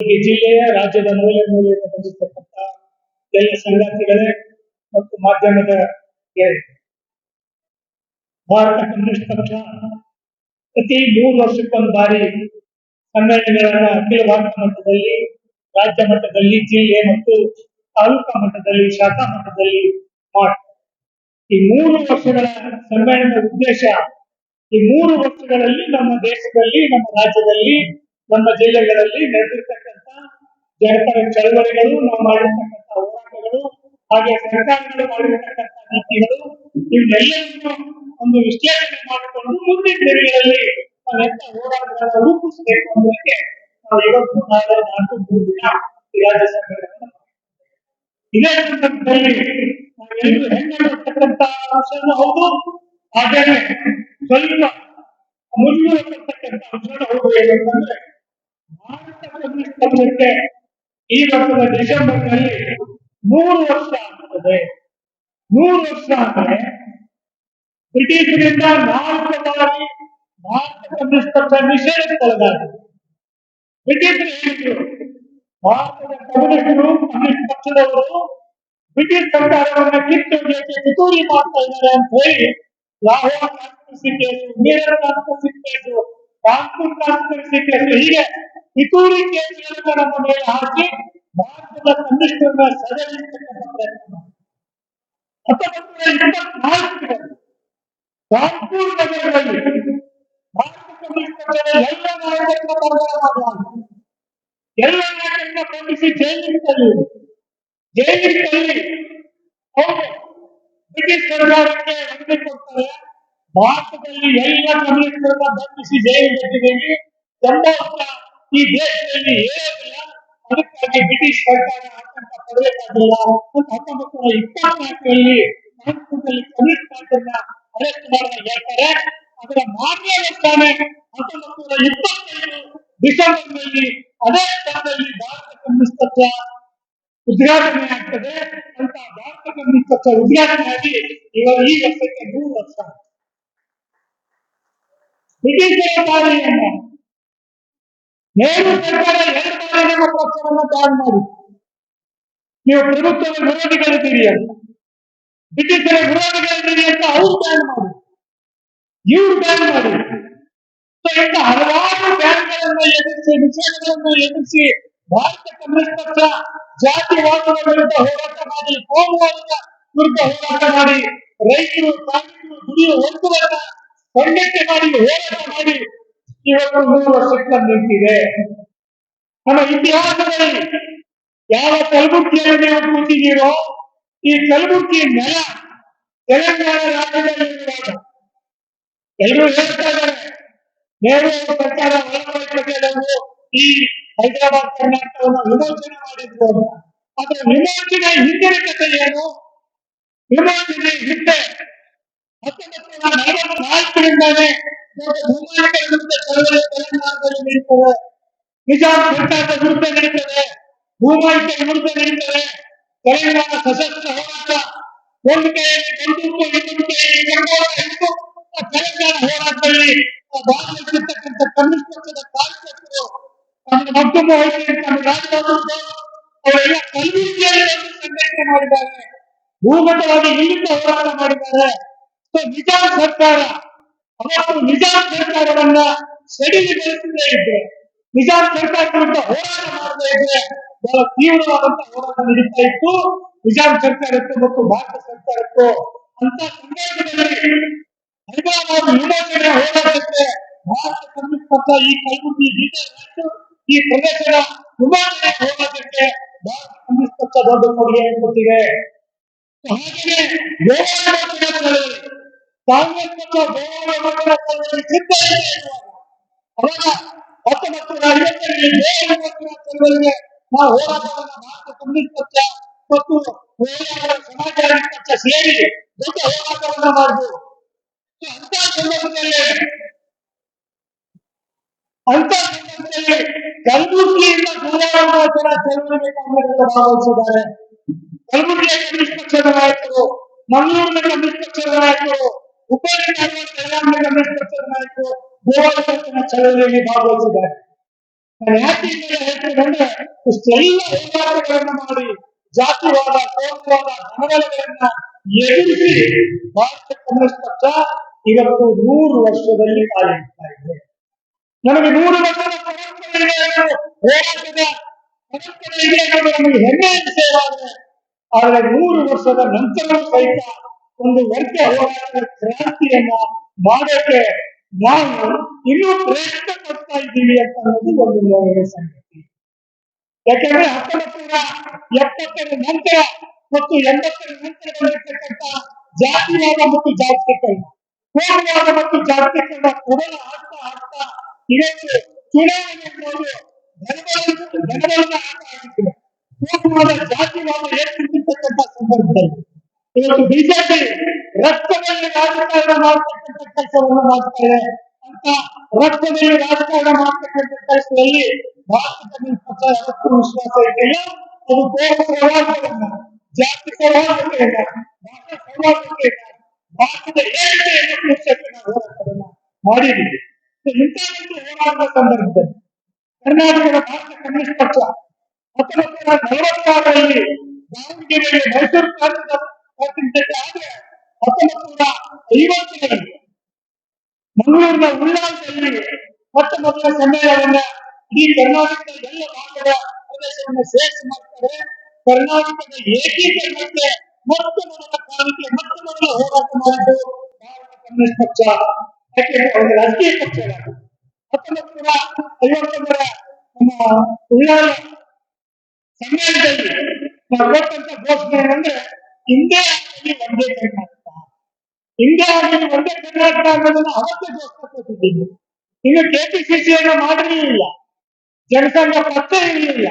ಈ ಜಿಲ್ಲೆಯ ರಾಜ್ಯದ ಮೂಲೆ ಮೂಲೆಯಿಂದ ಬಂದಿರತಕ್ಕಂತ ಎಲ್ಲ ಸಂಗಾತಿಗಳೇ ಮತ್ತು ಮಾಧ್ಯಮದ ಭಾರತ ಕಮ್ಯುನಿಸ್ಟ್ ಪಕ್ಷ ಪ್ರತಿ 3 ವರ್ಷಕ್ಕೊಂದು ಬಾರಿ ಸಮ್ಮೇಳನಗಳನ್ನ ಅಖಿಲ ಭಾರತ ಮಟ್ಟದಲ್ಲಿ, ರಾಜ್ಯ ಮಟ್ಟದಲ್ಲಿ, ಜಿಲ್ಲೆ ಮತ್ತು ತಾಲೂಕಾ ಮಟ್ಟದಲ್ಲಿ, ಶಾಖಾ ಮಟ್ಟದಲ್ಲಿ ಮಾಡ್ತಾರೆ. ಈ 3 ವರ್ಷಗಳ ಸಮ್ಮೇಳನದ ಉದ್ದೇಶ ಈ 3 ವರ್ಷಗಳಲ್ಲಿ ನಮ್ಮ ದೇಶದಲ್ಲಿ, ನಮ್ಮ ರಾಜ್ಯದಲ್ಲಿ, ನಮ್ಮ ಜಿಲ್ಲೆಗಳಲ್ಲಿ ನಡೆದಿರ್ತಕ್ಕಂಥ ಜನಪರ ಚಳವಳಿಗಳು, ನಾವು ಮಾಡಿರ್ತಕ್ಕಂಥ ಹೋರಾಟಗಳು, ಹಾಗೆ ಸರ್ಕಾರಗಳು ಮಾಡಿರ್ತಕ್ಕಂಥ ನೀತಿಗಳು, ಇವನ್ನೆಲ್ಲವನ್ನು ಒಂದು ವಿಶ್ಲೇಷಣೆ ಮಾಡಿಕೊಂಡು ಮುಂದಿನ ದಿನಗಳಲ್ಲಿ ನಾವೆಂತ ಹೋರಾಟಗಳನ್ನು ರೂಪಿಸಬೇಕು ಅನ್ನೋದಕ್ಕೆ ನಾವು ಇವತ್ತು ನಾಳೆ ನಾಲ್ಕು 3 ದಿನ ಈ ರಾಜ್ಯ ಸರ್ಕಾರವನ್ನು ಇದೇ ಸಂದರ್ಭದಲ್ಲಿ ನಾವೆಲ್ಲರೂ ಹೆಣ್ಣಾಗಿರ್ತಕ್ಕಂಥ ಅಂಶನೂ ಹೌದು, ಹಾಗೇನೆ ಸ್ವಲ್ಪ ಮುಂದುವರೆದಿರ್ತಕ್ಕಂಥ ಅಂಶನೂ ಹೌದು. ಏನಂತಂದ್ರೆ ಭಾರತ ಕಮ್ಯುನಿಸ್ಟ್ ಪಕ್ಷಕ್ಕೆ ಈ ವರ್ಷದ ಡಿಸೆಂಬರ್ನಲ್ಲಿ 100 ವರ್ಷ ಆಗ್ತದೆ. 100 ವರ್ಷ ಅಂದ್ರೆ ಬ್ರಿಟಿಷರಿಂದ 4 ಬಾರಿ ಭಾರತ ಕಮ್ಯುನಿಸ್ಟ್ ಪಕ್ಷ ನಿಷೇಧಕ್ಕೊಳಗಾಗಿದೆ. ಬ್ರಿಟಿಷರು ಹೇಳಿದ್ರು, ಭಾರತದ ಕಮ್ಯುನಿಸ್ಟರು, ಕಮ್ಯುನಿಸ್ಟ್ ಪಕ್ಷದವರು ಬ್ರಿಟಿಷ್ ಸರ್ಕಾರವನ್ನ ಕಿತ್ತೊಗೆಯಕ್ಕೆ ಪಿತೂರಿ ಮಾಡ್ತಾ ಇದ್ದಾರೆ ಅಂತ ಹೇಳಿ Lahore conspiracy case, Meerut conspiracy case, Kanpur conspiracy case, ಹೀಗೆ ಪಿತೂರಿ ಕೇಸುಗಳನ್ನು ನಮ್ಮ ಮೇಲೆ ಹಾಕಿ ಭಾರತದ ಕಮ್ಯುನಿಸ್ಟರನ್ನ ಸೆಳೆಯಲಿರ್ತಕ್ಕಂಥ ಪ್ರಯತ್ನ ಮಾಡಿದ್ದಾರೆ. 1924 ಕಾನ್ಪುರ್ ನಗರದಲ್ಲಿ ಭಾರತ ಕಮ್ಯುನಿಸ್ಟ್ ಪಕ್ಷದ ಎಲ್ಲ ನಾಯಕರನ್ನ ಬಂಧನ ಮಾಡಲಾಗಿದೆ. ಎಲ್ಲ ನಾಯಕರನ್ನ ಬಂಧಿಸಿ ಜೈಲಿಗೆ ತಳ್ಳಿ ಅವರು ಬ್ರಿಟಿಷ್ ಸರ್ಕಾರಕ್ಕೆ ವರದಿ ಕೊಡ್ತಾರೆ. ಭಾರತದಲ್ಲಿ ಎಲ್ಲ ಕಮ್ಯುನಿಸ್ಟರನ್ನ ಬಂಧಿಸಿ ಜೈಲಿಗೆ ಸಂಭವತ ಈ ದೇಶದಲ್ಲಿ ಏನಿಲ್ಲ, ಅದಕ್ಕಾಗಿ ಬ್ರಿಟಿಷ್ ಸರ್ಕಾರ ಆತಂಕ ಪಡಬೇಕಾಗಿಲ್ಲ ಅಂತ 1924ರಲ್ಲಿ ಕಾನ್ಪುರದಲ್ಲಿ ಕಮ್ಯುನಿಸ್ಟ್ ಪಾರ್ಟಿಯನ್ನ ಅರೆಸ್ಟ್ ಮಾಡಿದಾಗ ಹೇಳ್ತಾರೆ. ಅದರ ಮಾರನೇ ವರ್ಷನೇ 1925 ಡಿಸೆಂಬರ್ನಲ್ಲಿ ಅದೇ ಸ್ಥಳದಲ್ಲಿ ಭಾರತ ಕಮ್ಯುನಿಸ್ಟ್ ಪಕ್ಷ ಉದ್ಘಾಟನೆ ಆಗ್ತದೆ. ಅಂತ ಭಾರತ ಕಮ್ಯುನಿಸ್ಟ್ ಪಕ್ಷ ಉದ್ಘಾಟನೆಯಾಗಿ ಈ ವರ್ಷಕ್ಕೆ 100 ವರ್ಷ. ಬ್ರಿಟಿಷರ ಬಾರಿಯನ್ನ ನೆಹರು ಸರ್ಕಾರ 2 ಬಾರಿ ನಮ್ಮ ಪಕ್ಷವನ್ನು ಬ್ಯಾನ್ ಮಾಡಿ, ನೀವು ಪ್ರಭುತ್ವದ ವಿರೋಧಿಗಳಿದ್ದೀರಿ ಅಂತ, ಬ್ರಿಟಿಷರ ವಿರೋಧಿಗಳಿದ್ದೀರಿ ಅಂತ ಅವ್ರು ಬ್ಯಾನ್ ಮಾಡಿ, ಇವ್ರು ಬ್ಯಾನ್ ಮಾಡಿ, ಇಂಥ ಹಲವಾರು ಬ್ಯಾನ್ಗಳನ್ನು ಎದುರಿಸಿ, ನಿಷೇಧಗಳನ್ನು ಎದುರಿಸಿ ಭಾರತ ಕಮ್ಯುನಿಸ್ಟ್ ಪಕ್ಷ ಜಾತಿವಾದದ ವಿರುದ್ಧ ಹೋರಾಟ ಮಾಡಿ, ಕೋಮುವಾದದ ವಿರುದ್ಧ ಹೋರಾಟ ಮಾಡಿ, ರೈತರು, ಕಾರ್ಮಿಕರು ದುಡಿಯುವ ವರ್ಗವನ್ನ ಸಂಘಟನೆ ಮಾಡಿ ಹೋರಾಟ ಮಾಡಿ ಇವತ್ತು 100 ವರ್ಷಕ್ಕೆ ನಿಂತಿದೆ. ನಮ್ಮ ಇತಿಹಾಸದಲ್ಲಿ ಯಾವ ಕಲಬುರ್ಗಿಯಲ್ಲಿ ನೀವು ಕೂತಿದ್ದೀರೋ, ಈ ಕಲಬುರ್ಗಿ ನೆಲ ತೆಲಂಗಾಣ ರಾಜ್ಯದಲ್ಲಿ ಎಲ್ಲರೂ ಹೇಳ್ತಾ ಇದ್ದಾರೆ, ನೆಹರು ಸರ್ಕಾರ ವಲ್ಲಭಭಾಯಿ ಪಟೇಲ್ ಅವರು ಈ ಹೈದರಾಬಾದ್ ಕರ್ನಾಟಕವನ್ನು ವಿಮೋಚನೆ ಮಾಡಿದ್ರು ಅಂತ. ಆದ್ರೆ ವಿಮೋಚನೆ ಹಿಂದಿನ ಕಥೆ ಏನು? ವಿಮೋಚನೆ ಹಿಂದೆ 1944ರಿಂದಾನೇ ಭೂಮಾಲಿಕರ ವಿರುದ್ಧ ಚಳವಳಿ ತೆಲಂಗಾಣದಲ್ಲಿ ನಡೀತದೆ, ನಿಜಾಂ ಸರ್ಕಾರದ ವಿರುದ್ಧ ನಡೀತದೆ, ಭೂಮಾಲಿಕರ ವಿರುದ್ಧ ನಡೀತದೆ. ತೆಲಂಗಾಣ ಸಶಸ್ತ್ರ ಹೋರಾಟ, ಒಂದು ಕೈಯಲ್ಲಿ ಬಂದೂಕು, ಇನ್ನೊಂದು ಕೈಯಲ್ಲಿ ಕಂಗೋಳ ಹಿಡಿದು ತೆಲಂಗಾಣ ಹೋರಾಟದಲ್ಲಿ ಭಾಗವಹಿಸಿರ್ತಕ್ಕಂಥ ಕಮ್ಯುನಿಸ್ಟ್ ಪಕ್ಷದ ಕಾರ್ಯಕರ್ತರು ತಮ್ಮ ಮಗ್ಗಮ ವಹಿಸಿ ತಮ್ಮ ರಾಜ್ಯದವರು ಅವರೆಲ್ಲ ಕಲಬುರಗಿಯಲ್ಲಿ ಸಂಘಟನೆ ಮಾಡಿದ್ದಾರೆ, ಭೂಗತವಾಗಿ ಇಲ್ಲಿಂದ ಹೋರಾಟ ಮಾಡಿದ್ದಾರೆ. ನಿಜಾಂ ಸರ್ಕಾರ ಅವತ್ತು ನಿಜಾಂ ಸರ್ಕಾರವನ್ನ ಸಡಿಲಗೊಳಿಸದೇ ಇದ್ರೆ, ನಿಜಾಂ ಸರ್ಕಾರ ವಿರುದ್ಧ ಹೋರಾಟ ಮಾಡದೇ ಇದ್ರೆ ಬಹಳ ತೀವ್ರವಾದಂತಹ ಹೋರಾಟ ನಡೀತಾ ಇತ್ತು ನಿಜಾಂ ಸರ್ಕಾರಕ್ಕೂ ಮತ್ತು ಭಾರತ ಸರ್ಕಾರಕ್ಕೂ. ಅಂತ ಸಂದರ್ಭದಲ್ಲಿ ಹೈದರಾಬಾದ್ ವಿಮೋಚನೆ ಹೋರಾಟಕ್ಕೆ ಭಾರತ ಕಮ್ಯುನಿಸ್ಟ್ ಪಕ್ಷ ಈ ಕಲಬುರಗಿ, ಬೀದರ್, ಈ ಪ್ರದೇಶದ ವಿಮೋಚನೆ ಹೋರಾಟಕ್ಕೆ ಭಾರತ ಕಮ್ಯುನಿಸ್ಟ್ ಪಕ್ಷ ದೊಡ್ಡ ಕೊಡುಗೆಯನ್ನು ಕೊಟ್ಟಿದೆ. ಹಾಗೆಯೇ ಗೋವಾ ವಿಮೋಚನೆ ಚಳವಳಿ, ಕಾಂಗ್ರೆಸ್ ಪಕ್ಷ ಗೋವಾ ವಿಮೋಚನೆ ಚಳವಳಿ ಸಿದ್ಧ ಇದೆ. ಅವಾಗ 1950ರಲ್ಲಿ ಗೋವಾ ವಿಮೋಚನೆ ಚಳವಳಿಗೆ ನಾವು ಹೋರಾಟವನ್ನು ಭಾರತ ಕಮ್ಯುನಿಸ್ಟ್ ಪಕ್ಷ ಮತ್ತು ಸಮಾಜವಾದಿ ಪಕ್ಷ ಸೇರಿ ದೊಡ್ಡ ಹೋರಾಟವನ್ನ ಮಾಡಿದ್ರು. ಅಂತ ಸಂದರ್ಭದಲ್ಲಿ ಕಲಬುರಗಿಯಿಂದ ಗೋವಾ ವಿಮೋಚನಾ ಚಳವಳಿಗೆ ಕಾಂಗ್ರೆಸ್ ಭಾಗವಹಿಸಿದ್ದಾರೆ. ಕಲಬುರಗಿಯ ಕಮ್ಯುನಿಸ್ಟ್ ಪಕ್ಷದ ನಾಯಕರು, ಮಂಗಳೂರಿನ ಕಮ್ಯುನಿಸ್ಟ್ ಪಕ್ಷದ ನಾಯಕರು, ಹುಬ್ಬಳ್ಳಿ ಧಾರವಾಡ ಬೆಳಗಾವಿಯ ಕಮ್ಯುನಿಸ್ಟ್ ಪಕ್ಷದ ನಾಯಕರು ಗೋವಾ ವಿಮೋಚನಾ ಚಳವಳಿಯಲ್ಲಿ ಭಾಗವಹಿಸಿದ್ದಾರೆ. ನಾನು ಯಾಕೆ ಹೀಗೆಲ್ಲ ಹೇಳ್ತೇನೆ ಅಂದ್ರೆ ಇಷ್ಟೆಲ್ಲ ಹೋರಾಟಗಳನ್ನ ಮಾಡಿ ಜಾತಿವಾದ ಕೋಮುವಾದ ಧನಬಲಗಳನ್ನ ಎದುರಿಸಿ ಭಾರತ ಕಮ್ಯುನಿಸ್ಟ್ ಪಕ್ಷ ಇವತ್ತು 100 ವರ್ಷದಲ್ಲಿ ಕಾಲಿಡ್ತಾ ಇದೆ. ನಮಗೆ 100 ವರ್ಷದ ಪರಂಪರೆ ಇದೆ, ಹೋರಾಟದ ಪರಂಪರೆ ಇದೆ ಅನ್ನೋದು ನಮಗೆ ಹೆಮ್ಮೆ ವಿಷಯವಾಗಿದೆ. ಆದರೆ 100 ವರ್ಷದ ನಂತರವೂ ಸಹಿತ ಒಂದು ವರ್ಗ ಹೋರಾಟದ ಕ್ರಾಂತಿಯನ್ನ ಮಾಡೋಕೆ ನಾವು ಇನ್ನೂ ಪ್ರಯತ್ನ ಪಡ್ತಾ ಇದ್ದೀವಿ ಅಂತ ಅನ್ನೋದು ಒಂದು ನೋವಿನ ಸಂಗತಿ. ಯಾಕಂದ್ರೆ 1970ರ ನಂತರ ಮತ್ತು 80ರ ನಂತರ ಬಂದಿರತಕ್ಕಂಥ ಜಾತಿವಾದ ಮತ್ತು ಜಾಗತೀಕರಣ, ಕೋಮುವಾದ ಮತ್ತು ಜಾಗತೀಕರಣ ಪ್ರಬಲ ಆಗ್ತಾ ಇವತ್ತು ಚುನಾವಣೆ ಅನ್ನೋದು ಧನಬಲದ ಆಟ ಆಗಿತ್ತು. ಕೋಮುವಾದ ಜಾತಿವಾದ ಏರ್ಪಟ್ಟಿರ್ತಕ್ಕಂಥ ಸಂದರ್ಭದಲ್ಲಿ ಇವತ್ತು ಬಿಜೆಪಿ ರಕ್ತದಲ್ಲಿ ರಾಜಕಾರಣ ಮಾಡ್ತಕ್ಕಂಥ ಕೆಲಸವನ್ನು ಮಾಡ್ತಾ ಇದೆ. ಅಂತ ರಕ್ತದಲ್ಲಿ ರಾಜಕಾರಣ ಮಾಡ್ತಕ್ಕಂಥ ಕೆಲಸದಲ್ಲಿ ಭಾರತ ಕಮ್ಯುನಿಸ್ಟ್ ಪಕ್ಷ ಯಾವತ್ತೂ ವಿಶ್ವಾಸ ಇಟ್ಟಿಲ್ಲ. ಅದು ಕೋಮು ಸೌಹಾರ್ದವನ್ನ, ಜಾತಿ ಸೌಹಾರ್ದತೆಯನ್ನ, ಭಾಷಾ ಸೌಹಾರ್ದತೆಯನ್ನ, ಭಾರತದ ಏಕತೆಯನ್ನು ಉಳಿಸಕ್ಕೆ ನಾವು ಹೋರಾಟವನ್ನ ಮಾಡಿದ್ದೀವಿ. ಇಂಥ ಒಂದು ಹೋರಾಟದ ಸಂದರ್ಭದಲ್ಲಿ ಕರ್ನಾಟಕದ ಭಾರತ ಕಮ್ಯುನಿಸ್ಟ್ ಪಕ್ಷ 1946ರಲ್ಲಿ ದಾವಣಗೆರೆಯಲ್ಲಿ ಮೈಸೂರು ಪ್ರಾಂತದ ಸ್ವಾತಂತ್ರ್ಯ ಆದ್ರೆ 1950ರಲ್ಲಿ ಮಂಗಳೂರಿನ ಉಳ್ಳಾಲದಲ್ಲಿ ಮೊಟ್ಟ ಮೊದಲ ಸಮ್ಮೇಳನವನ್ನ ಇಡೀ ಕರ್ನಾಟಕದ ಎಲ್ಲ ಭಾಗದ ಪ್ರದೇಶವನ್ನು ಸೇರಿಸಿ ಮಾಡ್ತಾರೆ. ಕರ್ನಾಟಕದ ಏಕೀಕರಣಕ್ಕೆ ಮೊಟ್ಟ ಮೊದಲ ಕಾಲಕ್ಕೆ ಮೊಟ್ಟ ಮೊದಲ ಹೋರಾಟ ಮಾಡಿದ್ದು ಭಾರತ ಕಮ್ಯುನಿಸ್ಟ್ ಪಕ್ಷ. ಯಾಕೆಂದ್ರೆ ಒಂದು ರಾಜಕೀಯ ಪಕ್ಷ 1951ರ ನಮ್ಮ ಉಳ್ಳಾಲ ಸಮ್ಮೇಳನದಲ್ಲಿ ನಾವು ಕೊಟ್ಟಂತ ಘೋಷಣೆ ಅಂದ್ರೆ ಇಂಡಿಯಾ ಆಗಲಿ ಒಂದೇ ಕರ್ನಾಟಕ, ಇಂಡಿಯಾ ಆಗಲಿ ಒಂದೇ ಕರ್ನಾಟಕ ಅನ್ನೋದನ್ನ ಅವತ್ತೇ ಘೋಷಣೆ ಕೊಟ್ಟಿದ್ದೀವಿ. ಇನ್ನು ಕೆಪಿಸಿಸಿಯನ್ನು ಮಾಡಿರಲಿಲ್ಲ, ಜನಸಂಘ ಪಕ್ಷ ಇರಲಿಲ್ಲ.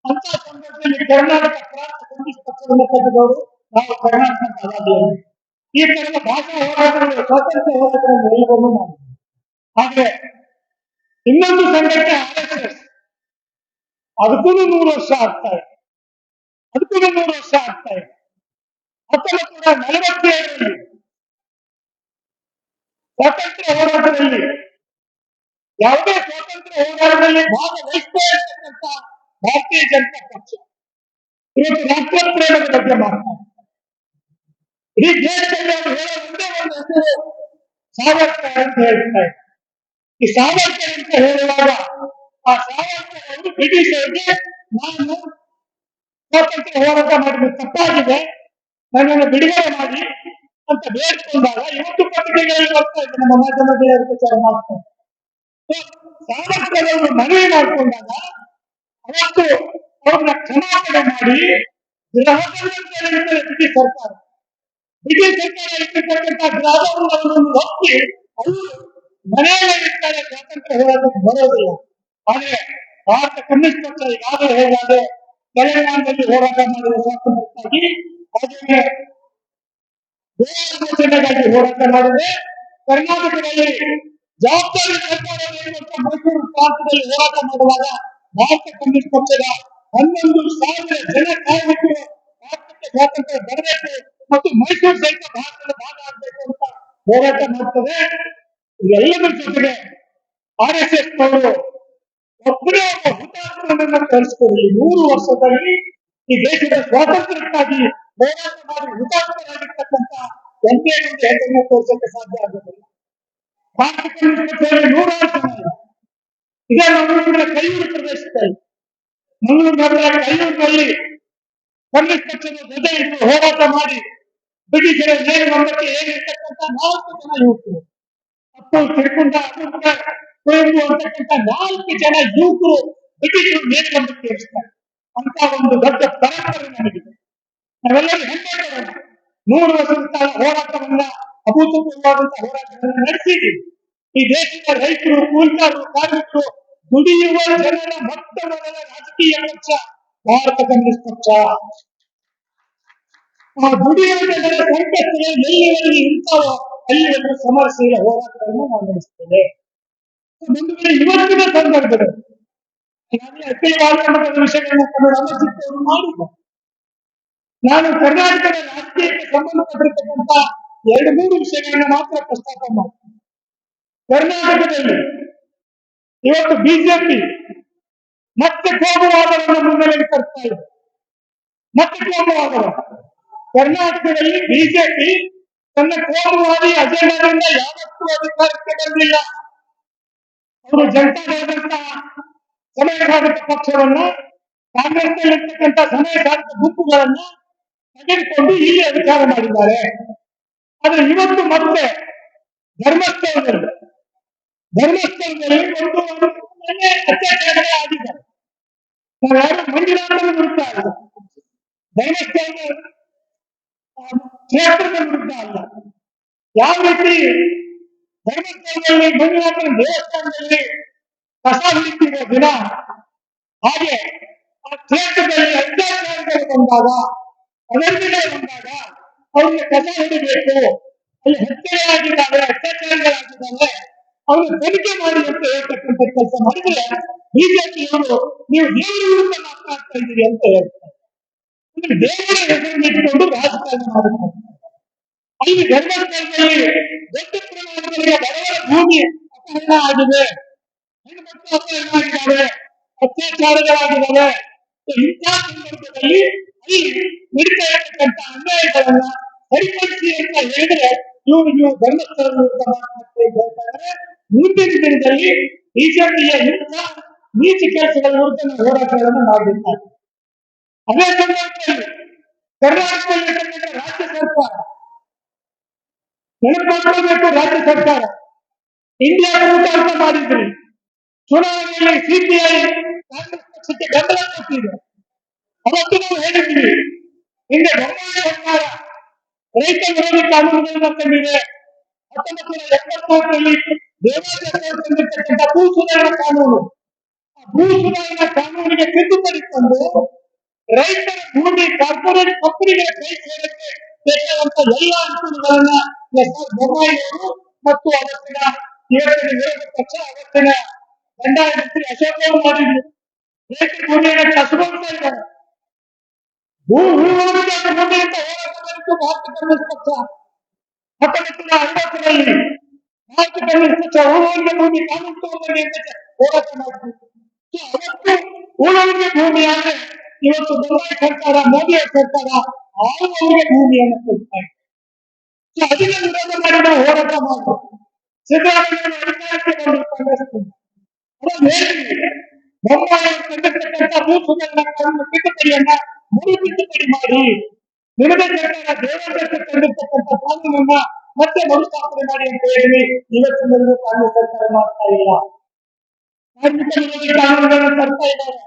ಅಂತ ಸಂದರ್ಭದಲ್ಲಿ ಕರ್ನಾಟಕ ಪ್ರಾಂತ ಕಮ್ಯುನಿಸ್ಟ್ ಪಕ್ಷವನ್ನು ತೆಗೆದವರು ನಾವು ಕರ್ನಾಟಕ ಕಲಾವಿದರು. ಈ ತರದ ಭಾಷಾ ಹೋರಾಟಗಳು, ಸ್ವಾತಂತ್ರ್ಯ ಹೋರಾಟಗಳನ್ನು ಎಲ್ಲವನ್ನೂ ಮಾಡಿದ್ವಿ. ಆದ್ರೆ ಇನ್ನೊಂದು ಸಂಘಟನೆ RSS, ಅದಕ್ಕೂ 100 ವರ್ಷ ಆಗ್ತಾ ಇದೆ. 1947ರಲ್ಲಿ ಸ್ವಾತಂತ್ರ್ಯ ಹೋರಾಟದಲ್ಲಿ ಯಾವುದೇ ಸ್ವಾತಂತ್ರ್ಯ ಹೋರಾಟದಲ್ಲಿ ಭಾಗವಹಿಸ್ತಾ ಇರತಕ್ಕಂಥ ಭಾರತೀಯ ಜನತಾ ಪಕ್ಷ ಇವತ್ತು ರಾಷ್ಟ್ರ ಪ್ರೇಮದ ಬಗ್ಗೆ ಮಾತನಾಡ್ತಾರೆ. ಇಡೀ ದೇಶದಲ್ಲಿ ಅವರು ಹೇಳೋ ಒಂದೇ ಒಂದು ಹೆಸರು ಸಾವರ್ಕರ್ ಅಂತ ಹೇಳ್ತಾರೆ. ಈ ಸಾವರ್ಕರ್ ಅಂತ ಹೇಳುವಾಗ ಆ ಸಾವರ್ಕರ್ ಅವರು ಬ್ರಿಟಿಷರಿಗೆ ನಾನು ಸ್ವಾತಂತ್ರ್ಯ ಹೋರಾಟ ಮಾಡಿದ ತಪ್ಪಾಗಿದೆ, ನನ್ನನ್ನು ಬಿಡುಗಡೆ ಮಾಡಿ ಅಂತ ಬೇಡ್ಕೊಂಡಾಗ ಇವತ್ತು ಪತ್ರಿಕೆಗಳಲ್ಲಿ ಬರ್ತಾ ಇದೆ, ನಮ್ಮ ಮಾಧ್ಯಮದಲ್ಲಿ ಪ್ರಚಾರ ಮಾಡ್ತಾರೆ. ಸಾವರ್ಕರ್ ಅವರು ಮನವಿ ಮಾಡಿಕೊಂಡಾಗ ಅವತ್ತು ಅವ್ರನ್ನ ಕ್ಷಮಾಪಣೆ ಮಾಡಿ ಗೃಹದಲ್ಲಿ ಬ್ರಿಟಿಷ್ ಸರ್ಕಾರ ಇಟ್ಟಿರ್ತಕ್ಕಂಥ ಗೃಹವನ್ನು ಒಪ್ಪಿ ಅವರು ಮನೆಯಲ್ಲೇ ಇರ್ತಾರೆ, ಸ್ವಾತಂತ್ರ್ಯ ಹೋರಾಟಕ್ಕೆ ಬರೋದಿಲ್ಲ. ಆದ್ರೆ ಭಾರತ ಕಮ್ಯುನಿಸ್ಟ್ ಪಕ್ಷ ಈಗಾಗಲೇ ಹೇಗಾದ್ರೆ ತೆಲಂಗಾಣದಲ್ಲಿ ಹೋರಾಟ ಮಾಡಿದ ಸ್ವಾತಂತ್ರ್ಯಕ್ಕಾಗಿ, ಹಾಗೆಯೇ ಗೋವಾಗಾಗಿ ಹೋರಾಟ ಮಾಡಿದೆ. ಕರ್ನಾಟಕದಲ್ಲಿ ಜವಾಬ್ದಾರಿ ಸರ್ಕಾರ ಮೈಸೂರು ಪ್ರಾಂತದಲ್ಲಿ ಹೋರಾಟ ಮಾಡುವಾಗ ಭಾರತ ಕಮ್ಯುನಿಸ್ಟ್ ಪಕ್ಷದ 11,000 ಜನ ಕಾರ್ಮಿಕರು ಭಾರತಕ್ಕೆ ಸ್ವಾತಂತ್ರ್ಯ ಬರಬೇಕು ಮತ್ತು ಮೈಸೂರು ಸಹಿತ ಭಾರತದ ಭಾಗ ಆಗಬೇಕು ಅಂತ ಹೋರಾಟ ಮಾಡ್ತದೆ. ಎಲ್ಲದರ ಜೊತೆಗೆ RSS ಅವರು ಒಬ್ಬರೇ ಒಬ್ಬ ಹುತಾತ್ಮರನ್ನ ಕಳಿಸಿಕೊಡಲಿ. 100 ವರ್ಷದಲ್ಲಿ ಈ ದೇಶದ ಸ್ವಾತಂತ್ರ್ಯಕ್ಕಾಗಿ ಹೋರಾಟ ಮಾಡಿ ಹುತಾತ್ಮರಾಗಿರ್ತಕ್ಕಂಥ ಒಂದೇ ಒಂದು ಹೆಸರನ್ನು ತೋರಿಸಕ್ಕೆ ಸಾಧ್ಯ ಆಗುವುದಿಲ್ಲ. ಭಾರತ ಕಮ್ಯುನಿಸ್ಟ್ ಪಕ್ಷದಲ್ಲಿ 100 ಜನ ಇದೇ ಮಂಗಳೂರಿನ ಕೈಯೂರು ಪ್ರದೇಶದಲ್ಲಿ, ಮಂಗಳೂರು ನಗರ ಕೈಯೂರಿನಲ್ಲಿ ಕಮ್ಯುನಿಸ್ಟ್ ಪಕ್ಷದ ಜೊತೆ ಇದ್ದು ಹೋರಾಟ ಮಾಡಿ ಬ್ರಿಟಿಷರ ನೇರ ನಂಬಕ್ಕೆ ಏನಿರ್ತಕ್ಕಂಥ 4 ಜನ ಯುವಕರು, ಅಪ್ಪು ತಿರುಕೊಂಡ ಕುವೆಂಪು ಅಂತಕ್ಕಂಥ 4 ಜನ ಯುವಕರು ಬ್ರಿಟಿಷರು ನೇರ ನಂಬಕ್ಕೆ ಇರಿಸ್ತಾರೆ. ಅಂತ ಒಂದು ದೊಡ್ಡ ಪರಂಪರೆ ನಮಗಿದೆ. ನಾವೆಲ್ಲರೂ ಹೆಮ್ಮೆ ಪಡೋಣ. 100 ವರ್ಷದ ಕಾಲ ಹೋರಾಟವನ್ನ, ಅಭೂತಪೂರ್ವವಾದಂತಹ ಹೋರಾಟವನ್ನು ನಡೆಸಿದ್ದೀವಿ. ಈ ದೇಶದ ರೈತರು, ಕೂಲಿಕಾರರು, ಕಾರ್ಮಿಕರು, ದುಡಿಯುವ ಜನರ ಮೊಟ್ಟ ಮೊದಲ ರಾಜಕೀಯ ಪಕ್ಷ ಭಾರತ ಕಮ್ಯುನಿಸ್ಟ್ ಪಕ್ಷ. ಆ ದುಡಿಯುವ ಜನರ ಸಂಕಷ್ಟಗಳು ಎಲ್ಲಿವರೆಗೆ ಇರ್ತಾವೋ ಅಲ್ಲಿವರೆಗೂ ಸಮರಶೀಲ ಹೋರಾಟವನ್ನು ನಾವು ನಡೆಸ್ತೇವೆ. ಇವತ್ತಿನ ಸಂದರ್ಭದಲ್ಲಿ ಅಖಿಲ ಭಾರತ ಮಟ್ಟದ ವಿಷಯಗಳನ್ನು ಅಮರ್ಜಿತವರು ಮಾಡಿದ್ದಾರೆ. ನಾನು ಕರ್ನಾಟಕದ ರಾಜಕೀಯಕ್ಕೆ ಸಂಬಂಧಪಟ್ಟಿರ್ತಕ್ಕಂಥ 2-3 ವಿಷಯಗಳನ್ನು ಮಾತ್ರ ಪ್ರಸ್ತಾಪ ಮಾಡ್ತೀನಿ. ಕರ್ನಾಟಕದಲ್ಲಿ ಇವತ್ತು ಬಿಜೆಪಿ ಮತ್ತೆ ಕೋಮುವಾದವನ್ನು ಮುನ್ನೆಲೆಗೆ ತರ್ತಾ ಇದೆ. ಮತ್ತೆ ಕೋಮುವಾದ ಕರ್ನಾಟಕದಲ್ಲಿ ಬಿಜೆಪಿ ತನ್ನ ಕೋಮುವಾದಿ ಅಜೆಂಡಾದಿಂದ ಯಾವತ್ತೂ ಅಧಿಕಾರಕ್ಕೆ ಬಂದಿಲ್ಲ. ಅವರು ಜನತಾದಳದಂತ ಸಮಯ ಸಾಧಕ ಪಕ್ಷವನ್ನ, ಕಾಂಗ್ರೆಸ್ನಲ್ಲಿರ್ತಕ್ಕಂಥ ಸಮಯ ಸಾಧಕ ಗುಂಪುಗಳನ್ನ ತೆಗೆದುಕೊಂಡು ಇಲ್ಲಿ ಅಧಿಕಾರ ಮಾಡಿದ್ದಾರೆ. ಆದ್ರೆ ಇವತ್ತು ಮತ್ತೆ ಧರ್ಮಸ್ಥಳದಲ್ಲಿ ಒಂದು ಅತ್ಯಾಚಾರಗಳೇ ಆಗಿದ್ದಾರೆ. ನಾವು ಯಾರು ಮಂಜುನಾಥನ ವಿರುದ್ಧ ಅಲ್ಲ, ಧರ್ಮಸ್ಥಳದ ಕ್ಷೇತ್ರದ ವಿರುದ್ಧ ಅಲ್ಲ. ಯಾವ ರೀತಿ ಧರ್ಮಸ್ಥಳದಲ್ಲಿ ಮಂಜುನಾಥನ ದೇವಸ್ಥಾನದಲ್ಲಿ ಕಸ ಹಿಡಿತಿರೋ ದಿನ, ಹಾಗೆ ಆ ಕ್ಷೇತ್ರದಲ್ಲಿ ಅತ್ಯಾಚಾರಗಳು ಬಂದಾಗ, ಅನರ್ಹಗಳು ಬಂದಾಗ ಅವ್ರಿಗೆ ಕಸ ಹಿಡಿಬೇಕು, ಅಲ್ಲಿ ಹತ್ಯೆಗಳಾಗಿದ್ದಾವೆ, ಅತ್ಯಾಚಾರಗಳಾಗಿದ್ದಾವೆ, ಅವ್ರನ್ನ ತನಿಖೆ ಮಾಡಿ ಅಂತ ಹೇಳ್ತಕ್ಕಂಥ ಕೆಲಸ ಮಾಡಿದ್ರೆ ಬಿಜೆಪಿಯವರು ನೀವು ದೇವರ ವಿರುದ್ಧ ಮಾತನಾಡ್ತಾ ಇದ್ದೀರಿ ಅಂತ ಹೇಳ್ತಾರೆ. ದೇವರ ಹೆಸರನ್ನಿಟ್ಟುಕೊಂಡು ರಾಜಕಾರಣ ಮಾಡುತ್ತಾರೆ. ಅಲ್ಲಿ ಧರ್ಮಸ್ಥಳದಲ್ಲಿ ದೊಡ್ಡ ಪ್ರಮಾಣದಲ್ಲಿ ಬಡವರ ಭೂಮಿ ಅಪಹರಣ ಆಗಿದೆ, ಹೆಣ್ಣುಮಕ್ಕಳು ಅಪಹರಣ ಆಗಿದ್ದಾವೆ, ಅತ್ಯಾಚಾರಗಳಾಗಿದ್ದಾವೆ. ಇಂತಹ ಸಂದರ್ಭದಲ್ಲಿ ಅಲ್ಲಿ ನಡೀತಾ ಇರತಕ್ಕಂಥ ಅನ್ಯಾಯಗಳನ್ನ ಸರಿಪಡಿಸಿ ಅಂತ ಹೇಳಿದ್ರೆ ನೀವು ಧರ್ಮಸ್ಥಳ ವಿರುದ್ಧ ಮಾತನಾಡ್ತಾ ಇದ್ದಾರೆ. ಮುಂದಿನ ದಿನದಲ್ಲಿ ಬಿಜೆಪಿಯ ಇಂಥ ನೀಚ ಕೆಲಸಗಳ ವಿರುದ್ಧ ಹೋರಾಟಗಳನ್ನು ಮಾಡಬೇಕಾಗಿದೆ. ಅದೇ ಸಂದರ್ಭದಲ್ಲಿ ಕರ್ನಾಟಕದಲ್ಲಿರ್ತಕ್ಕಂಥ ರಾಜ್ಯ ಸರ್ಕಾರ ನೆನಪಾಗಬೇಕು. ರಾಜ್ಯ ಸರ್ಕಾರ ಇಂಡಿಯಾ ಊಟ ಅಂತ ಮಾಡಿದ್ರಿ, ಚುನಾವಣೆಯಲ್ಲಿ ಸಿಪಿಐ ಕಾಂಗ್ರೆಸ್ ಪಕ್ಷಕ್ಕೆ ಬೆಂಬಲ ಕೊಟ್ಟಿದೆ. ಅವತ್ತು ನಾವು ಹೇಳಿದ್ವಿ, ಹಿಂದೆ ಬೊಮ್ಮಾಯಿ ಸರ್ಕಾರ ರೈತ ವಿರೋಧಿ ಕಾನೂನುಗಳನ್ನು ತಂದಿದೆ. 1974ರಲ್ಲಿ ದೇವಾಲಯ ತಂದಿರ್ತಕ್ಕಂಥ ಭೂ ಸುಧಾರಣಾ ಕಾನೂನು, ಭೂ ಸುಧಾರಣಾ ಕಾನೂನಿಗೆ ತಿದ್ದುಪಡಿ ತಂದು ರೈತರ ಭೂಮಿ ಕಾರ್ಪೊರೇಟ್ ಕಂಪನಿಗಳ ಕೈ ಸೇರಕ್ಕೆ ಬೇಕಾದಂತ ಎಲ್ಲ ಅನುಕೂಲಗಳನ್ನ ಬೊಮ್ಮಾಯಿಯವರು ಮತ್ತು ಅವತ್ತಿನ ವಿರೋಧ ಪಕ್ಷ, ಅವತ್ತಿನ ಬಂಡಾಯ ಮಂತ್ರಿ ಅಶೋಕ್ ಅವರು ಮಾಡಿದ್ರು. ರೈತರ ಭೂಮಿಯನ್ನು ಕಸಗೊಳ್ತಾ ಇದ್ದಾರೆ. ಭೂಮಿಯಿಂದ ಹೋರಾಟ ಮಾಡಿದ್ದು ಭಾರತ ಕಮ್ಯುನಿಸ್ಟ್ ಪಕ್ಷ. 1960ರಲ್ಲಿ ಭಾರತ ಕಮ್ಯುನಿಸ್ಟ್ ಪಕ್ಷ ಉಳುವರಿಗೆ ಭೂಮಿ ಕಾನೂನು ತಗೊಂಡ್ರೆ ಅಂತ ಹೋರಾಟ ಮಾಡಿದ್ರು. ಅವತ್ತು ಉಳುವರಿಗೆ ಭೂಮಿ ಆದ್ರೆ ಇವತ್ತು ಬೊಮ್ಮಾಯಿ ಸರ್ಕಾರ, ಮೋದಿ ಸರ್ಕಾರ ಆಳುವವರಿಗೆ ಭೂಮಿಯನ್ನು ಕೊಡ್ತಾ ಇದೆ. ಅದನ್ನ ವಿರೋಧ ಮಾಡಿ ನಾವು ಹೋರಾಟ ಮಾಡುದು. ಸಿದ್ದರಾಮಯ್ಯ ಅಧಿಕಾರಕ್ಕೆ ಬಂದು ಕಾಂಗ್ರೆಸ್ ಬೊಮ್ಮಾಯಿ ತಂದಿರ್ತಕ್ಕಂಥ ಭೂ ಸುಧಾರಣಾ ಕಾನೂನು ತಿದ್ದುಪಡಿಯನ್ನ ತಿದ್ದುಪಡಿ ಮಾಡಿ ನಿಮಗೆ ಸರ್ಕಾರ ದೇವಾಲಯಕ್ಕೆ ತಂದಿರ್ತಕ್ಕಂಥ ಕಾನೂನನ್ನ ಮತ್ತೆ ಮರುಸ್ಥಾಪನೆ ಮಾಡಿ ಅಂತ ಹೇಳಿ ಇವತ್ತಿನವರೆಗೂ ಕಾಂಗ್ರೆಸ್ ಸರ್ಕಾರ ಮಾಡ್ತಾ ಇಲ್ಲ. ಕಾರ್ಮಿಕ ವಿರೋಧಿ ಕಾನೂನುಗಳನ್ನು ತರ್ತಾ ಇದ್ದಾರೆ.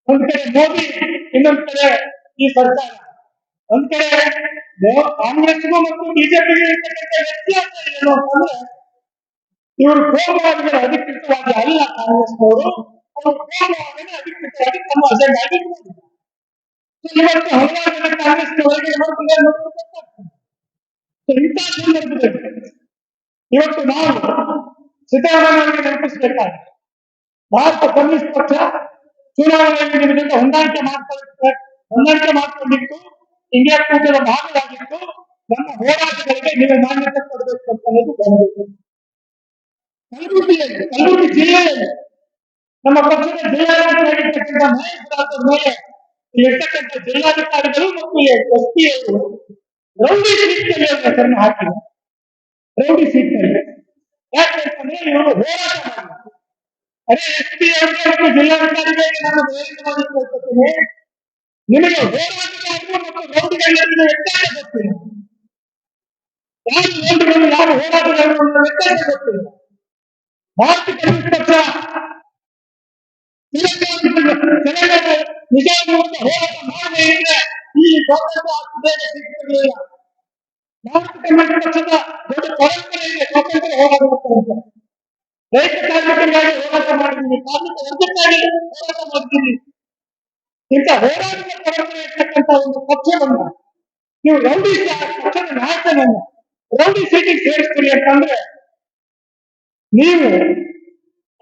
ಒಂದ್ ಕಡೆ ಮೋದಿ, ಇನ್ನೊಂದ್ ಕಡೆ ಈ ಸರ್ಕಾರ. ಒಂದ್ ಕಡೆ ಕಾಂಗ್ರೆಸ್ಗೂ ಮತ್ತು ಬಿಜೆಪಿಗೂ ಇರ್ತಕ್ಕಂಥ ವ್ಯತ್ಯಾಸ ಏನು ಅಂತಂದ್ರೆ, ಇವರು ಕೋಮುವಾದಿಗಳು ಅಧಿಕೃತವಾಗಿ ಅಲ್ಲ ಕಾಂಗ್ರೆಸ್ನವರು, ಅವರು ಕೋಮುವಾದಿನ ಅಧಿಕೃತವಾಗಿ ತಮ್ಮ ಅಜೆಂಡಾ ಆಗಿರ್ತಾರೆ. ಇವತ್ತು ಹಲವಾರು ಜನ ಕಾಂಗ್ರೆಸ್ನವರಿಗೆ ಇಂತಹ ಸಂದರ್ಭದಲ್ಲಿ ಇವತ್ತು ನಾವು ಸಿದ್ದರಾಮಯ್ಯ ನೆನಪಿಸಬೇಕಾಗಿದೆ. ಭಾರತ ಕಮ್ಯುನಿಸ್ಟ್ ಪಕ್ಷ ಚುನಾವಣೆಯಲ್ಲಿ ನಿಮ್ಮ ಜೊತೆ ಹೊಂದಾಣಿಕೆ ಮಾಡಿಕೊಂಡಿತ್ತು, ಇಂಡಿಯಾ ಕೂಟದ ಭಾಗವಾಗಿತ್ತು. ನಮ್ಮ ಹೋರಾಟಗಳಿಗೆ ನೀವು ಮಾನ್ಯತೆ ಕೊಡಬೇಕು ಅಂತ ಅನ್ನೋದು ಗಮನಿಸಿ. ಕಲಬುರಗಿ ಜಿಲ್ಲೆಯಲ್ಲಿ ನಮ್ಮ ಪಕ್ಷದ ಜಿಲ್ಲಾಧಿಕಾರಿರ್ತಕ್ಕಂಥ ಮಹೇಶ್ವರ ಮೇಲೆ ಇರ್ತಕ್ಕಂಥ ಜಿಲ್ಲಾಧಿಕಾರಿಗಳು ಮತ್ತು ಎಸ್ಪಿಯವರು ರೌಡಿ ಸೀಟ್ನಲ್ಲಿ ಹೆಸರನ್ನು ಹಾಕಿದ್ದಾರೆ. ರೌಡಿ ಸೀಟ್ನಲ್ಲಿ ಯಾಕಂತಂದ್ರೆ ಇವರು ಹೋರಾಟ ಮಾಡಿದ್ರು. ಅದೇ ಎಸ್ಪಿ ಅವರಿಗೆ ಮತ್ತು ಜಿಲ್ಲಾಧಿಕಾರಿಗಳಿಗೆ ನಾನು ದಯವಿಟ್ಟು ಕೇಳ್ಕೊಳ್ತೇನೆ, ನಿಮಗೆ ಹೋರಾಟಗಾರರು ಮತ್ತು ರೌಡಿಗಳ ವ್ಯತ್ಯಾಸ ಗೊತ್ತಿಲ್ಲ. ಯಾರು ರೌಡಿಗಳು, ಯಾರು ಹೋರಾಟಗಾರರು ವ್ಯತ್ಯಾಸ ಗೊತ್ತಿಲ್ಲ. ಭಾರತ ಕಮ್ಯುನಿಸ್ಟ್ ಪಕ್ಷ ತೆಲಂಗಾಣ ನಿಜಾಮ ಹೋರಾಟ ಮಾಡದೇ ಇದ್ರೆ ಈ ಸ್ವಾತಂತ್ರ್ಯ ಸಿಗ್ತಿರಲಿಲ್ಲ. ಭಾರತ ಕಮ್ಯುನಿಸ್ಟ್ ಪಕ್ಷದ ದೊಡ್ಡ ಪರಂಪರೆ ಇದೆ ಸ್ವಾತಂತ್ರ್ಯ ಹೋರಾಟ. ರೈತ ಕಾರ್ಮಿಕರಿಗಾಗಿ ಹೋರಾಟ ಮಾಡಿದ್ದೀವಿ, ಕಾರ್ಮಿಕ ವರ್ಗಕ್ಕಾಗಿ ಹೋರಾಟ ಮಾಡಿದ್ದೀವಿ. ಇಂಥ ಹೋರಾಟದ ಪರಂಪರೆ ಇರ್ತಕ್ಕಂಥ ಒಂದು ಪಕ್ಷವನ್ನ ನೀವು ರೌಡಿ ಪಕ್ಷದ ನಾಯಕನನ್ನ ರೌಡಿ ಸೀಟಿಗೆ ಸೇರಿಸ್ತೀರಿ ಅಂತಂದ್ರೆ, ನೀವು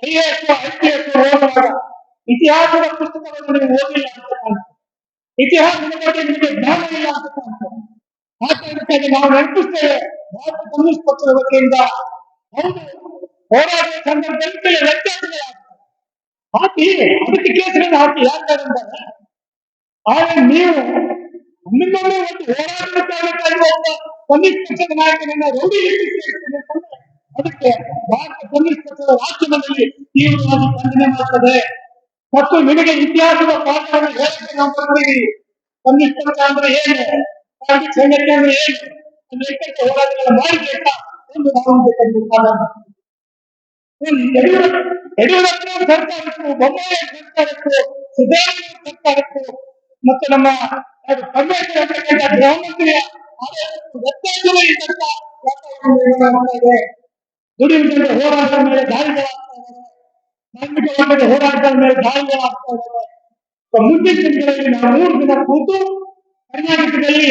IAS IPS ಓದುವಾಗ ಇತಿಹಾಸದ ಪುಸ್ತಕವನ್ನು ನೀವು ಓದಿಲ್ಲ ಅಂತ ಕಾಣ್ತದೆ. ಇತಿಹಾಸದ ಬಗ್ಗೆ ನಿಮಗೆ ಜ್ಞಾನ ಇಲ್ಲ ಅಂತ ಕಾಣ್ತದೆ. ಆ ಕಾರಣಕ್ಕಾಗಿ ನಾವು ನೆನಪಿಸ್ತೇವೆ, ಭಾರತ ಕಮ್ಯುನಿಸ್ಟ್ ಪಕ್ಷದ ವತಿಯಿಂದ ಹೌದು ಹೋರಾಟದ ಸಂದರ್ಭದಲ್ಲಿ ವ್ಯತ್ಯಾಸಗಳಾಗ್ತದೆ. ಹಾಕಿ ಅದಕ್ಕೆ ಕೇಸರಿಯನ್ನು ಹಾಕಿ ಯಾರು ಅಂತಾರೆ. ಆದ್ರೆ ನೀವು ನಿಮ್ಮನ್ನೇ ಒಂದು ಹೋರಾಟಕ್ಕಾಗಿ ಒಬ್ಬ ಕಮ್ಯುನಿಸ್ಟ್ ಪಕ್ಷದ ನಾಯಕನನ್ನ ರೌಡಿ ಸೇರಿಸಿದೆ ಅಂತಂದ್ರೆ ಅದಕ್ಕೆ ಭಾರತ ಕಮ್ಯುನಿಸ್ಟ್ ಪಕ್ಷದ ರಾಜ್ಯದಲ್ಲಿ ತೀವ್ರವಾಗಿ ಖಂಡನೆ ಮಾಡ್ತದೆ. ಮತ್ತು ನಿಮಗೆ ಇತಿಹಾಸದ ಪಾಠವನ್ನು ಹೇಳಕ್ಕೆ ನಾವು ಬರ್ತೀವಿ. ಕಮ್ಯುನಿಸ್ಟ್ ಪಕ್ಷ ಅಂದ್ರೆ ಏನು, ಕಾರ್ಮಿಕ ಸಂಘಟನೆ ಅಂದ್ರೆ ಏನು, ಏಕೈಕ ಹೋರಾಟಗಳನ್ನು ಮಾಡಬೇಕಾ ಎಂದು ನಾವು ಯಡಿಯೂರಪ್ಪ ಸರ್ಕಾರಕ್ಕೂ, ಬೊಮ್ಮಾಯಿ ಸರ್ಕಾರಕ್ಕೂ, ಸಿದ್ದರಾಮಯ್ಯ ಸರ್ಕಾರಕ್ಕೂ ಮತ್ತು ನಮ್ಮ ಪರಮೇಶ್ವರ ಅಂತಕ್ಕಂಥ ಗೃಹ ಮಂತ್ರಿಯ ವ್ಯತ್ಯಾಸವೇ ಇದ್ದಂತ ವಾತಾವರಣ ಇದೆ. ದುಡಿಯುವ ಹೋರಾಟದ ಮೇಲೆ ದಾಳಿಗಳಾಗ್ತಾ ಇದ್ದಾರೆ, ಕಾರ್ಮಿಕ ವರ್ಗದ ಹೋರಾಟದ ಮೇಲೆ ದಾಳಿಗಳಾಗ್ತಾ ಇದ್ದಾರೆ. ಮುಂದಿನ ದಿನಗಳಲ್ಲಿ ನಾವು 3 ದಿನ ಕೂತು ಕರ್ನಾಟಕದಲ್ಲಿ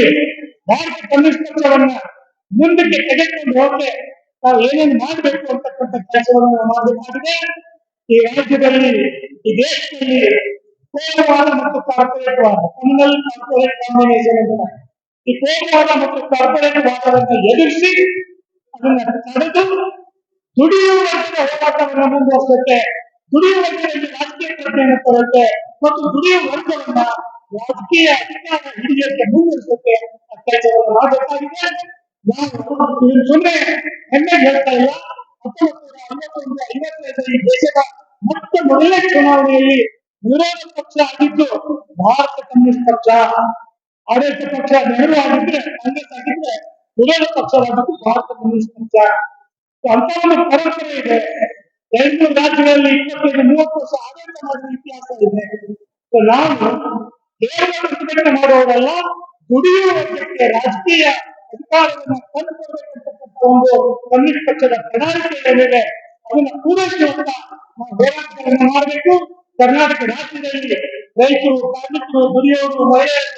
ಭಾರತ ಕಮ್ಯುನಿಸ್ಟ್ ಪಕ್ಷವನ್ನ ಮುಂದಕ್ಕೆ ತೆಗೆದುಕೊಂಡು ಹೋಗಕ್ಕೆ ನಾವು ಏನೇನು ಮಾಡಬೇಕು ಅಂತಕ್ಕಂಥ ಕೆಲಸವನ್ನು ನಾವು ಮಾಡಬೇಕಾಗಿದೆ. ಈ ರಾಜ್ಯದಲ್ಲಿ, ಈ ದೇಶದಲ್ಲಿ ಕೋಮುವಾದ ಮತ್ತು ಕಾರ್ಪೊರೇಟ್ ವಾದ, ಕಮ್ಯುನಲ್ ಕಾರ್ಪೊರೇಟ್ ಕಾಂಬಿನೇಷನ್ ಅಂತ, ಈ ಕೋಮುವಾದ ಮತ್ತು ಕಾರ್ಪೊರೇಟ್ ವಾದವನ್ನು ಎದುರಿಸಿ ಅದನ್ನ ತಡೆದು ದುಡಿಯುವ ವರ್ಗದ ಹೋರಾಟವನ್ನು ಮುಂದುವರಿಸಕ್ಕೆ, ದುಡಿಯುವ ವರ್ಗದಲ್ಲಿ ರಾಜಕೀಯ ಪ್ರಜ್ಞೆಯನ್ನು ತರಕ್ಕೆ ಮತ್ತು ದುಡಿಯುವ ವರ್ಗವನ್ನ ರಾಜಕೀಯ ಅಧಿಕಾರ ಹಿಡಿಯಕ್ಕೆ ಮುಂದುವರಿಸಕ್ಕೆ ಕೆಲಸವನ್ನು ಮಾಡಬೇಕಾಗಿದೆ. ನಾವು ಸುಮ್ಮನೆ ಹೆಮ್ಮೆ ಹೇಳ್ತಾ ಇಲ್ಲ. 1951-55 ಈ ದೇಶದ ಮತ್ತೆ ಮೊದಲನೇ ಚುನಾವಣೆಯಲ್ಲಿ ವಿರೋಧ ಪಕ್ಷ ಆಗಿದ್ದು ಭಾರತ ಕಮ್ಯುನಿಸ್ಟ್ ಪಕ್ಷ, ಆಡಳಿತ ಪಕ್ಷ ನೆಹರು ಆಗಿದ್ರೆ, ಕಾಂಗ್ರೆಸ್ ಆಗಿದ್ರೆ ವಿರೋಧ ಪಕ್ಷವಾಗಿದ್ದು ಭಾರತ ಕಮ್ಯುನಿಸ್ಟ್ ಪಕ್ಷ. ಅಂತ ಒಂದು ಪರಂಪರೆ ಇದೆ. 2 ರಾಜ್ಯಗಳಲ್ಲಿ 25-30 ವರ್ಷ ಆಡಳಿತ ಮಾಡುವ ಇತಿಹಾಸ ಇದೆ. ನಾವು ಕೇವಲ ಪ್ರತಿಭಟನೆ ಮಾಡುವುದಲ್ಲ, ದುಡಿಯುವ ವರ್ಗಕ್ಕೆ ರಾಜಕೀಯ ಅಧಿಕಾರವನ್ನು ತಂದುಕೊಡಬೇಕಂತಕ್ಕಂಥ ಒಂದು ಕಮ್ಯುನಿಸ್ಟ್ ಪಕ್ಷದ ಪ್ರಣಾಳಿಕೆ ಏನಿದೆ ಅದನ್ನ ಪೂರೈಸುವಂತ ನಾವು ಹೋರಾಟಗಳನ್ನು ಮಾಡಬೇಕು. ಕರ್ನಾಟಕ ರಾಜ್ಯದಲ್ಲಿ ರೈತರು, ಕಾರ್ಮಿಕರು, ದುಡಿಯೋರು, ಮಹಿಳೆಯರು,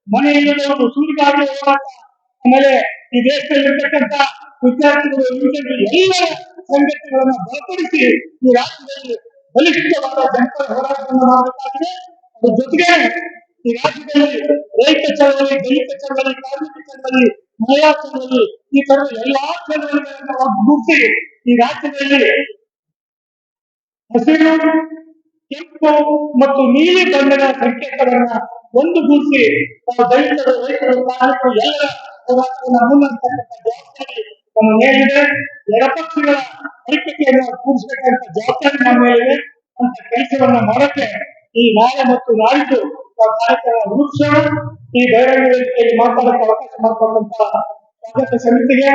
ಮನೆ ಇಲ್ಲದವರು, ಸುರಿಗಾಡುವ ಹೋರಾಟ, ಆಮೇಲೆ ಈ ದೇಶದಲ್ಲಿರ್ತಕ್ಕಂಥ ವಿದ್ಯಾರ್ಥಿಗಳು, ಯುವಜನರು ಎಲ್ಲರ ಸಂಘಟನೆಗಳನ್ನು ಬಲಪಡಿಸಿ ಈ ರಾಜ್ಯದಲ್ಲಿ ಬಲಿಷ್ಠವಾದ ಜನಪರ ಹೋರಾಟವನ್ನು ಮಾಡಬೇಕಾಗಿದೆ. ಅದ್ರ ಜೊತೆಗೆ ಈ ರಾಜ್ಯದಲ್ಲಿ ರೈತ ಚಳವಳಿ, ದಲಿತ ಚಳವಳಿ, ಕಾರ್ಮಿಕ ಚಳವಳಿ, ಮಹಿಳಾ ಚಳವಳಿ, ಈ ತರದ ಎಲ್ಲಾ ಚಳವಳಿಗಳನ್ನು ಒಗ್ಗೂಡಿಸಿ ಈ ರಾಜ್ಯದಲ್ಲಿ ಹಸಿರು, ಕೆಂಪು ಮತ್ತು ನೀಲಿ ಬಣ್ಣದ ಸಂಕೇತವನ್ನ ಒಂದುಗೂಡಿಸಿ ನಾವು ದಲಿತರು, ರೈತರು, ಕಾರ್ಮಿಕರು ಎಲ್ಲರ ಹೋರಾಟವನ್ನು ಮುನ್ನಡೆಸತಕ್ಕಂಥ ಜವಾಬ್ದಾರಿ ನಮ್ಮ ಮೇಲಿದೆ. ಎಡಪಕ್ಷಗಳ ಐಕ್ಯತೆಯನ್ನು ಕೂಡಿಸಬೇಕಂತ ಜವಾಬ್ದಾರಿ ನಮ್ಮ ಮೇಲಿದೆ. ಅಂತ ಕೆಲಸವನ್ನ ಮಾಡಕ್ಕೆ ಈ ನಾಳೆ ಮತ್ತು ನಾಳಿದ್ದು ಕಾರ್ಯಕ್ರಮ ರೂಪಿಸೋಣ. ಈ ಬಹಿರಂಗ ವೇದಿಕೆಯಲ್ಲಿ ಮಾತಾಡಕ್ಕೆ ಅವಕಾಶ ಮಾಡಿಕೊಂಡಂತ ಸ್ವಾಗತ ಸಮಿತಿಗೆ,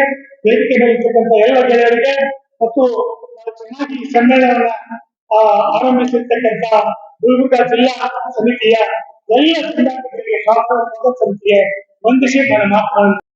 ವೇದಿಕೆ ಮೇಲಿರ್ತಕ್ಕಂಥ ಎಲ್ಲ ಗೆಳೆಯರಿಗೆ ಮತ್ತು ಚೆನ್ನಾಗಿ ಸಮ್ಮೇಳನವನ್ನ ಆರಂಭಿಸಿರ್ತಕ್ಕಂಥ ಗುಲ್ಬರ್ಗ ಜಿಲ್ಲಾ ಸಮಿತಿಯ ಎಲ್ಲ ಜಿಲ್ಲಾಧಿಕಾರಿಗೆ, ಸ್ವಾಗತ ಸಮಿತಿಗೆ ವಂದಿಸಿ ನನ್ನ ಮಾತನಾಡಿ